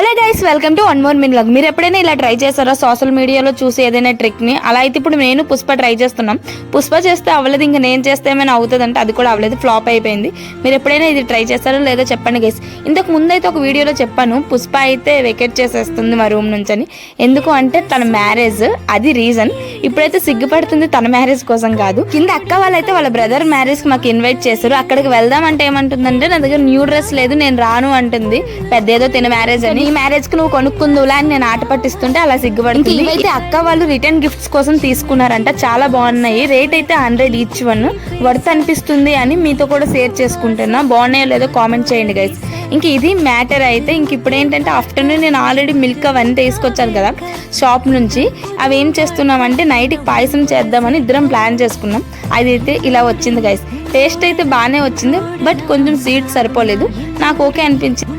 Hello guys, welcome to one more min vlog. మీరు ఎప్పుడైనా ఇలా ట్రై చేస్తారా సోషల్ మీడియాలో చూసి ఏదైనా ట్రిక్ని? అలా అయితే ఇప్పుడు నేను పుష్ప ట్రై చేస్తున్నాం. పుష్ప చేస్తే అవ్వలేదు, ఇంకా నేను చేస్తే ఏమైనా అవుతుంది అంటే అది కూడా అవ్వలేదు, ఫ్లాప్ అయిపోయింది. మీరు ఎప్పుడైనా ఇది ట్రై చేస్తారో లేదో చెప్పండి గైస్. ఇంతకు ముందు అయితే ఒక వీడియోలో చెప్పాను, పుష్ప అయితే వెకేట్ చేసేస్తుంది మా రూమ్ నుంచి అని. ఎందుకు అంటే తన మ్యారేజ్, అది రీజన్. ఇప్పుడైతే సిగ్గుపడుతుంది తన మ్యారేజ్ కోసం కాదు. కింద అక్క వాళ్ళైతే వాళ్ళ బ్రదర్ మ్యారేజ్కి మాకు ఇన్వైట్ చేశారు. అక్కడికి వెళ్దాం అంటే ఏమంటుందంటే నా దగ్గర న్యూ డ్రెస్ లేదు, నేను రాను అంటుంది. పెద్ద ఏదో తిన మ్యారేజ్ అని, ఈ మ్యారేజ్ కి నువ్వు కొనుక్కుందులా అని నేను ఆట పట్టిస్తుంటే అలా సిగ్గుపడుతుంది. ఇవైతే అక్క వాళ్ళు రిటర్న్ గిఫ్ట్స్ కోసం తీసుకున్నారంట, చాలా బాగున్నాయి. రేట్ అయితే 100 ఈచ్ వన్. వర్త్ అనిపిస్తుంది అని మీతో కూడా షేర్ చేసుకుంటున్నా. బాగున్నాయో లేదో కామెంట్ చేయండి గైస్. ఇంక ఇది మ్యాటర్ అయితే. ఇంక ఇప్పుడు ఏంటంటే ఆఫ్టర్నూన్ నేను ఆల్రెడీ మిల్క్ అవన్నీ తీసుకొచ్చాను కదా షాప్ నుంచి. అవి ఏం చేస్తున్నామంటే నైట్కి పాయసం చేద్దామని ఇద్దరం ప్లాన్ చేసుకున్నాం. అది అయితే ఇలా వచ్చింది గైస్. టేస్ట్ అయితే బాగానే వచ్చింది, బట్ కొంచెం స్వీట్ సరిపోలేదు. నాకు ఓకే అనిపించింది.